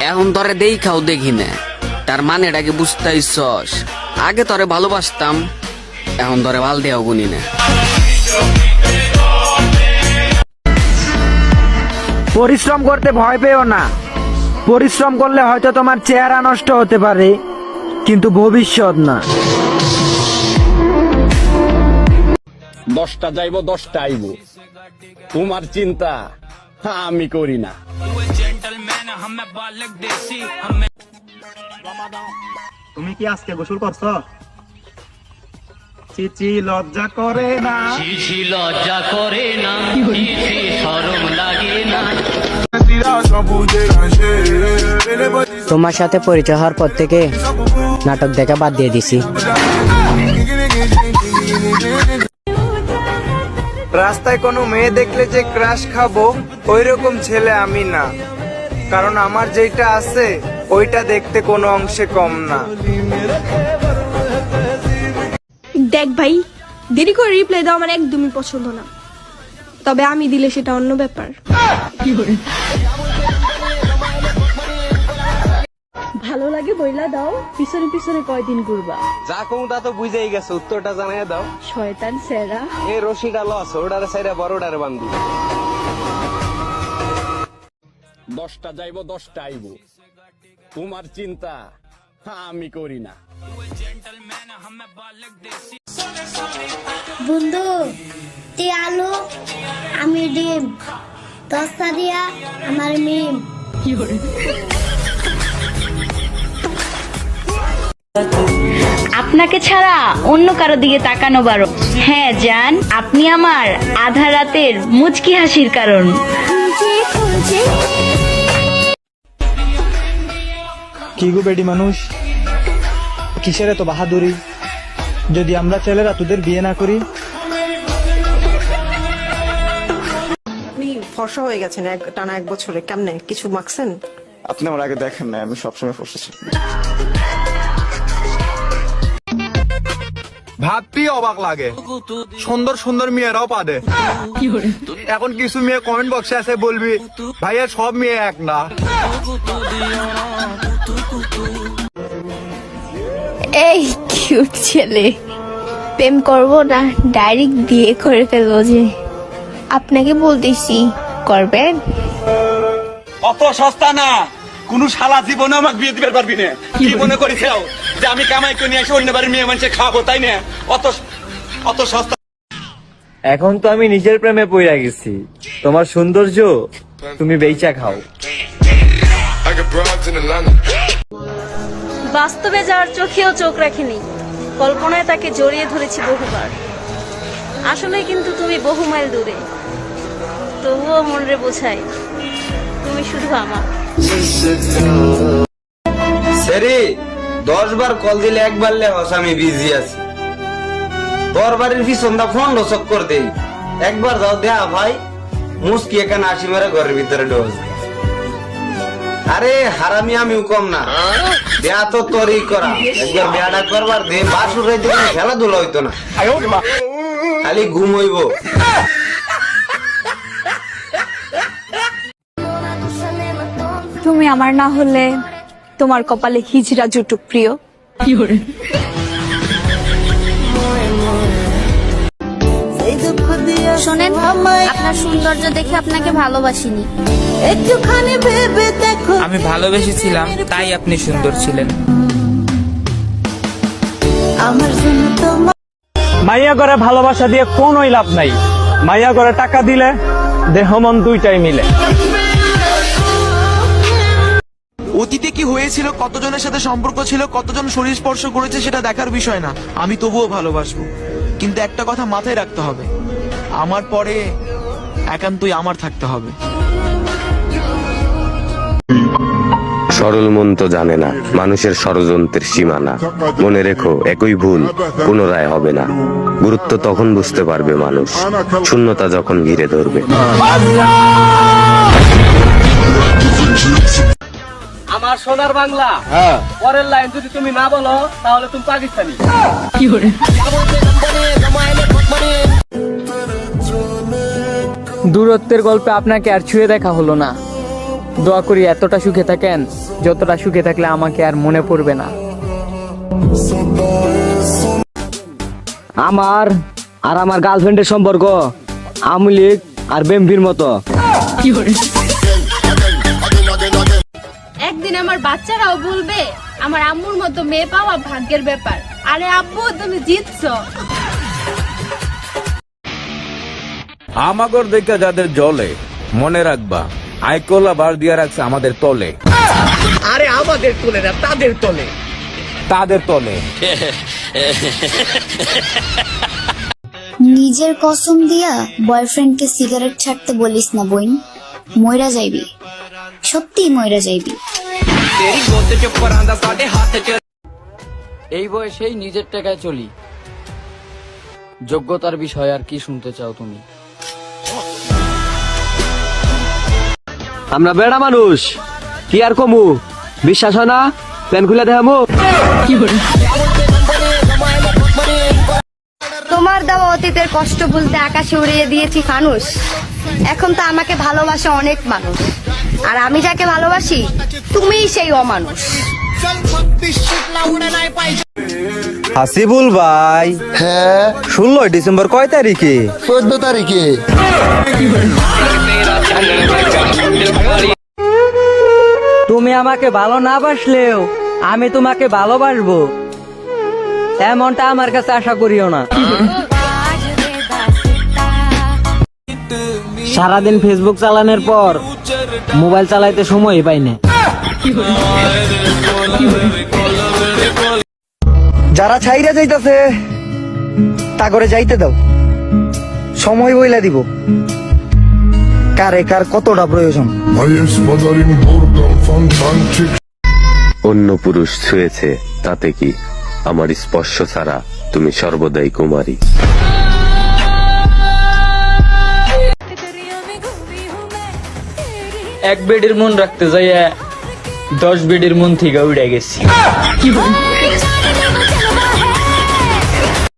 এখন তোরে দেখাও দেখি না, তার মানেটাকে বুঝতেইছস। আগে তোরে ভালোবাসতাম, এখন তোরে ভাল দেও গুনি না। পরিশ্রম করতে ভয় পেও না। পরিশ্রম করলে হয়তো তোমার চেহারা নষ্ট হতে পারে, কিন্তু ভবিষ্যৎ না। 10টা যাইব 10টা আইব, তোমার চিন্তা আমি করি না। তুমি কি আজকে গোসল করছো? চিচি লজ্জা করে না, চিচি লজ্জা করে না, চিচি শরম লাগে না। তোমার সাথে পরিচয় হওয়ার পর থেকে নাটক দেখা বাদ দিয়ে দিছি। রাস্তায় কোনো মেয়ে দেখলে যে ক্রাশ খাবো, ওই রকম ছেলে আমি না। কারণ আমার যেটা আছে ওইটা দেখতে কোনো অংশে কম না। দেখ ভাই, দেরি করে রিপ্লাই দাও আমার একদমই পছন্দ না, তবে আমি দিলে সেটা অন্য ব্যাপার। ভালো লাগে বইলা দাও, পিছনে পিছনে কয়দিন ঘুরবা? যা কোনটা তো বুঝেই গেছে, উত্তরটা জানাই দাও। শয়তান সেরা। এই রশিটা লস, ওটারে সাইরা বড়টারে বান্ধি। 10টা যাইব 10টা আইব, তোমার চিন্তা আমি করি না। বন্ধু তুই আলু আমি ডিম, দস্তা দিয়া আমার মিম। আপনাকে ছাড়া অন্য কারো দিকে তাকানো বারো। হ্যাঁ জান, আপনি আমার আধা রাতের মুচকি হাসির কারণ। কি গো বেডি মানুষ, কিসের এত বাহাদুরি? যদি আমরা ছেলেরা তোদের বিয়ে না করি? আপনি ফর্সা হয়ে গেছেন টানা 1 বছরে, কেমনে কিছু মাখছেন? আপনি আমার আগে দেখেন না, আমি সবসময় ফসেছি। ভাবতেই অবাক লাগে, সুন্দর সুন্দর মেয়েরাও পাদে। এখন কিছু মেয়ে কমেন্ট বক্সে আছে বলবি ভাইয়া সব মেয়ে এক না। এই কিউট ছেলে, প্রেম করবো না ডাইরেক্ট বিয়ে করে ফেলবো যে? আপনাকে বলতেছি, করবেন? অত সস্তা না, কোন শালা জীবনে আমাকে বিয়ে দিতে পারবি না। কি মনে করিস যে আমি কামাই করে নিয়ে এসে অন্য বাড়ির মেয়ে মানুষে খাবো, তাই না? অত সস্তা। এখন তো আমি নিজের প্রেমে পড়ে গেছি, তোমার সৌন্দর্য তুমি বেচা খাও। বাস্তবে যার চোখেও চোখ রাখিনি, কল্পনায় তাকে জড়িয়ে ধরেছি বহুবার। আসলে কিন্তু তুমি বহু মাইল দূরে, তবুও মনরে বোঝাই তুমি শুধু আমার। সেরি 10 বার কল দিলে একবার লেহস আমি বিজি আছি। তোর বাড়ির পিছনটা ফোন চক্কর দেই, একবার দাও দেয়া ভাই। মুসকি এখানে 80 মেরে ঘরের ভিতরে ঢোস। আরে হারামি আমিও কম না, দেয়া তো তোরই করা। একবার বেয়াটা করবার দে, বাসুর রাইতে কোনো খেলাধুলা হইতো না, খালি ঘুম হইব। তুমি আমার না হলে তোমার কপালে হিজড়া জুটুক প্রিয়। শোনেন, আপনার সৌন্দর্য দেখে আপনাকে ভালোবাসিনি। আমি ভালোবেসেছিলাম, তাই আপনি সুন্দর ছিলেন। মাইয়া করে ভালোবাসা দিয়ে কোনোই লাভ নাই। মাইয়া করে টাকা দিলে দেহ মন দুইটাই মিলে। অতীতে কি হয়েছিল, কতজনের সাথে সম্পর্ক ছিল, কতজন শরীর স্পর্শ করেছে সেটা দেখার বিষয় না। আমি তবুও ভালোবাসবো, কিন্তু একটা কথা মাথায় রাখতে হবে, আমার পরে একান্তই আমার থাকতে হবে। সরল মন তো জানে না মানুষের ষড়যন্ত্রের সীমানা। মনে রেখো, একই ভুল পুনরায় হবে না। গুরুত্ব তখন বুঝতে পারবে মানুষ, শূন্যতা যখন ঘিরে ধরবে। আমার সোনার বাংলা, পরের লাইন যদি তুমি না বলো তাহলে তুমি পাকিস্তানি। দূরত্বের গল্পে আপনাকে আর ছুঁয়ে দেখা হলো না, দোয়া করি এতটা সুখে থাকেন যতটা সুখে থাকলে আমাকে আর মনে পড়বে না। আমার আর আমার গার্লফ্রেন্ডের সম্পর্ক আওয়ামী লীগ আর বিএনপির মতো। একদিন আমার বাচ্চারাও বলবে আমার আম্মুর মতো মেয়ে পাওয়া ভাগ্যের ব্যাপার। আরে আব্বু তুমি জিতছো। আমাগর দেখে যাদের জলে মনে রাখবা আইকোলা বার দিয়া রাখছে আমাদের তলে। আরে আমাদের তোলে না, তাদের তোলে। তাদের তলে নিজের কসম দিয়া বয়ফ্রেন্ডকে সিগারেট ছাড়তে বলিস না বোন, মইরা যাইবি, সত্যি মইরা যাইবি। এই বয়সেই নিজের টাকায় চলি, যোগ্যতার বিষয় আর কি শুনতে চাও তুমি? আমরা বেড়া মানুষ, কি আর কমু? বিশ্বাস হয় না? প্যান খুলে দেখামু। তোমার দেওয়া অতীতের কষ্ট বলতে আকাশে উড়িয়ে দিয়েছি ফানুস। এখন তো আমাকে ভালোবাসে অনেক মানুষ, আর আমি যাকে ভালোবাসি তুমিই সেই অমানুষ। হাসিবুল ভাই, হ্যাঁ 16 ডিসেম্বর কয় তারিখে? 14 তারিখে। তুমি আমাকে ভালো না বাসলেও আমি তোমাকে ভালোবাসবো, এমনটা আমার কাছে আশা করিও না। সারাদিন ফেসবুক চালানোর পর মোবাইল চালাইতে সময় পাই না। যারা ছাইরা যাইতাছে তা করে যাইতে দাও, সময় বইলা দিব কারে কার কতটা প্রয়োজন। অন্য পুরুষ ছুঁয়েছে তাতে কি, আমার স্পর্শ ছাড়া তুমি সর্বদাই কুমারী। এক বেডির মন রাখতে যাইয়া 10 বেডির মন থেকে উড়ে গেছি।